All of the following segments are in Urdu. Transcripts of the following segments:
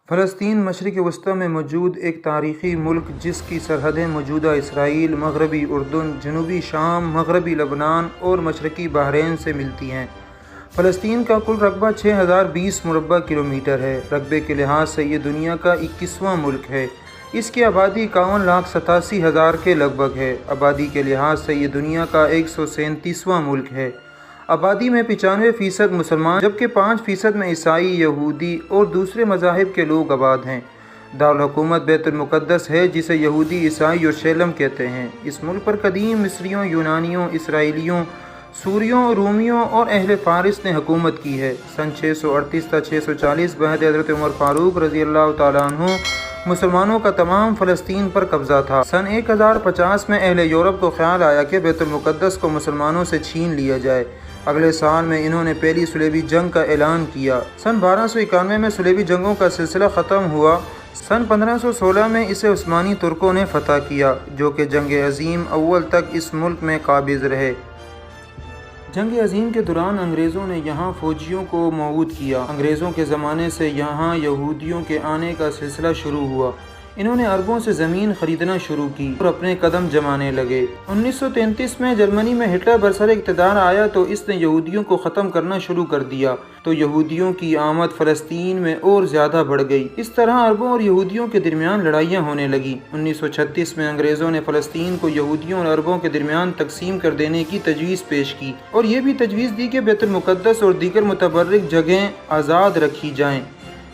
فلسطین مشرق وسطی میں موجود ایک تاریخی ملک جس کی سرحدیں موجودہ اسرائیل، مغربی اردن، جنوبی شام، مغربی لبنان اور مشرقی بحرین سے ملتی ہیں۔ فلسطین کا کل رقبہ 6020 مربع کلومیٹر ہے۔ رقبے کے لحاظ سے یہ دنیا کا 21واں ملک ہے۔ اس کی آبادی 51,87,000 کے لگ بھگ ہے۔ آبادی کے لحاظ سے یہ دنیا کا 137واں ملک ہے۔ آبادی میں 95% مسلمان جبکہ 5% میں عیسائی، یہودی اور دوسرے مذاہب کے لوگ آباد ہیں۔ دارالحکومت بیت المقدس ہے جسے یہودی، عیسائی اور شیلم کہتے ہیں۔ اس ملک پر قدیم مصریوں، یونانیوں، اسرائیلیوں، سوریوں، رومیوں اور اہل فارس نے حکومت کی ہے۔ سن 638 تا 640 بعہد حضرت عمر فاروق رضی اللہ تعالیٰ عنہ مسلمانوں کا تمام فلسطین پر قبضہ تھا۔ سن 1050 میں اہل یورپ کو خیال آیا کہ بیت المقدس کو مسلمانوں سے چھین لیا جائے۔ اگلے سال میں انہوں نے پہلی صلیبی جنگ کا اعلان کیا۔ سن 1291 میں صلیبی جنگوں کا سلسلہ ختم ہوا۔ سن 1516 میں اسے عثمانی ترکوں نے فتح کیا، جو کہ جنگ عظیم اول تک اس ملک میں قابض رہے۔ جنگ عظیم کے دوران انگریزوں نے یہاں فوجیوں کو مبعوث کیا۔ انگریزوں کے زمانے سے یہاں یہودیوں کے آنے کا سلسلہ شروع ہوا۔ انہوں نے عربوں سے زمین خریدنا شروع کی اور اپنے قدم جمانے لگے۔ 1933 میں جرمنی میں ہٹلر برسر اقتدار آیا تو اس نے یہودیوں کو ختم کرنا شروع کر دیا، تو یہودیوں کی آمد فلسطین میں اور زیادہ بڑھ گئی۔ اس طرح عربوں اور یہودیوں کے درمیان لڑائیاں ہونے لگیں۔ 1936 میں انگریزوں نے فلسطین کو یہودیوں اور عربوں کے درمیان تقسیم کر دینے کی تجویز پیش کی اور یہ بھی تجویز دی کہ بیت المقدس اور دیگر متبرک جگہیں آزاد رکھی جائیں،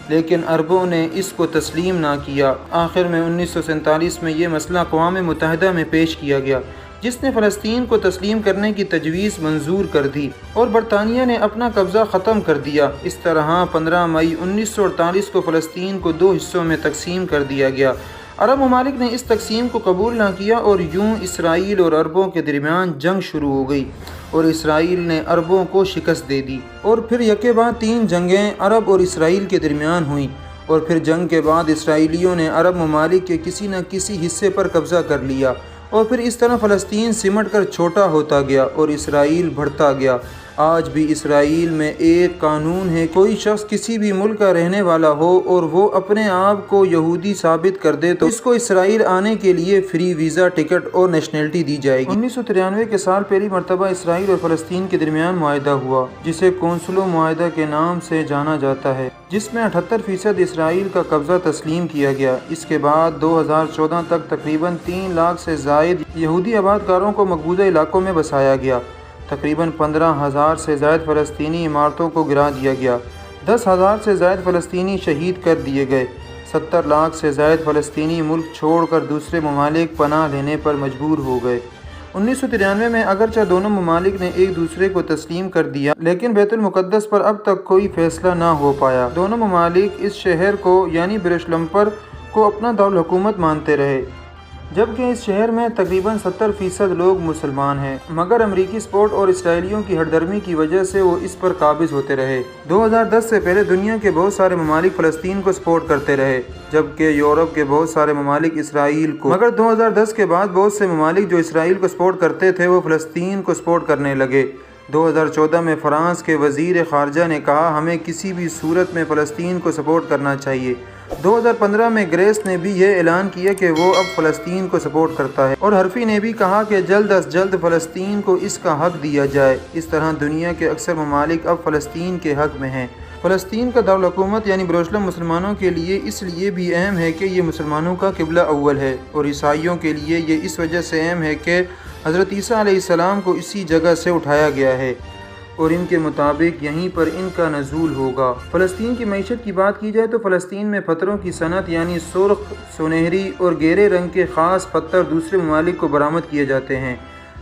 لیکن عربوں نے اس کو تسلیم نہ کیا۔ آخر میں 1947 میں یہ مسئلہ اقوام متحدہ میں پیش کیا گیا، جس نے فلسطین کو تسلیم کرنے کی تجویز منظور کر دی اور برطانیہ نے اپنا قبضہ ختم کر دیا۔ اس طرح 15 مئی 1948 کو فلسطین کو 2 حصوں میں تقسیم کر دیا گیا۔ عرب ممالک نے اس تقسیم کو قبول نہ کیا اور یوں اسرائیل اور عربوں کے درمیان جنگ شروع ہو گئی اور اسرائیل نے عربوں کو شکست دے دی، اور پھر یکے بعد 3 جنگیں عرب اور اسرائیل کے درمیان ہوئیں، اور پھر جنگ کے بعد اسرائیلیوں نے عرب ممالک کے کسی نہ کسی حصے پر قبضہ کر لیا، اور پھر اس طرح فلسطین سمٹ کر چھوٹا ہوتا گیا اور اسرائیل بڑھتا گیا۔ آج بھی اسرائیل میں ایک قانون ہے، کوئی شخص کسی بھی ملک کا رہنے والا ہو اور وہ اپنے آپ کو یہودی ثابت کر دے تو اس کو اسرائیل آنے کے لیے فری ویزا، ٹکٹ اور نیشنلٹی دی جائے گی۔ 1993 کے سال پہلی مرتبہ اسرائیل اور فلسطین کے درمیان معاہدہ ہوا، جسے کونسلو معاہدہ کے نام سے جانا جاتا ہے، جس میں 78% اسرائیل کا قبضہ تسلیم کیا گیا۔ اس کے بعد 2014 تک تقریباً 3 لاکھ سے زائد یہودی آباد کاروں کو مقبوضہ علاقوں میں بسایا گیا۔ تقریباً 15,000 سے زائد فلسطینی عمارتوں کو گرا دیا گیا۔ 10,000 سے زائد فلسطینی شہید کر دیے گئے۔ 70 لاکھ سے زائد فلسطینی ملک چھوڑ کر دوسرے ممالک پناہ لینے پر مجبور ہو گئے۔ 1993 میں اگرچہ دونوں ممالک نے ایک دوسرے کو تسلیم کر دیا، لیکن بیت المقدس پر اب تک کوئی فیصلہ نہ ہو پایا۔ دونوں ممالک اس شہر کو یعنی یروشلم کو اپنا دارالحکومت مانتے رہے، جبکہ اس شہر میں تقریباً 70% لوگ مسلمان ہیں، مگر امریکی سپورٹ اور اسرائیلیوں کی ہردرمی کی وجہ سے وہ اس پر قابض ہوتے رہے۔ 2010 سے پہلے دنیا کے بہت سارے ممالک فلسطین کو سپورٹ کرتے رہے، جبکہ یورپ کے بہت سارے ممالک اسرائیل کو، مگر 2010 کے بعد بہت سے ممالک جو اسرائیل کو سپورٹ کرتے تھے وہ فلسطین کو سپورٹ کرنے لگے۔ 2014 میں فرانس کے وزیر خارجہ نے کہا ہمیں کسی بھی صورت میں فلسطین کو سپورٹ کرنا چاہیے۔ 2015 میں گریس نے بھی یہ اعلان کیا کہ وہ اب فلسطین کو سپورٹ کرتا ہے، اور حرفی نے بھی کہا کہ جلد از جلد فلسطین کو اس کا حق دیا جائے۔ اس طرح دنیا کے اکثر ممالک اب فلسطین کے حق میں ہیں۔ فلسطین کا دارالحکومت یعنی یروشلم مسلمانوں کے لیے اس لیے بھی اہم ہے کہ یہ مسلمانوں کا قبلہ اول ہے، اور عیسائیوں کے لیے یہ اس وجہ سے اہم ہے کہ حضرت عیسیٰ علیہ السلام کو اسی جگہ سے اٹھایا گیا ہے اور ان کے مطابق یہیں پر ان کا نزول ہوگا۔ فلسطین کی معیشت کی بات کی جائے تو فلسطین میں پتھروں کی صنعت یعنی سرخ، سنہری اور گہرے رنگ کے خاص پتھر دوسرے ممالک کو برآمد کیے جاتے ہیں۔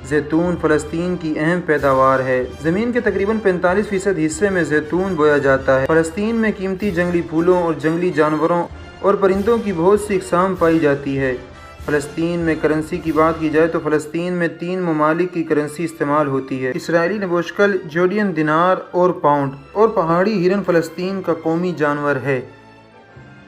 زیتون فلسطین کی اہم پیداوار ہے۔ زمین کے تقریباً 45% حصے میں زیتون بویا جاتا ہے۔ فلسطین میں قیمتی جنگلی پھولوں اور جنگلی جانوروں اور پرندوں کی بہت سی اقسام پائی جاتی ہے۔ فلسطین میں کرنسی کی بات کی جائے تو فلسطین میں 3 ممالک کی کرنسی استعمال ہوتی ہے، اسرائیلی نبوشکل، جورڈین دینار اور پاؤنڈ، اور پہاڑی ہرن فلسطین کا قومی جانور ہے۔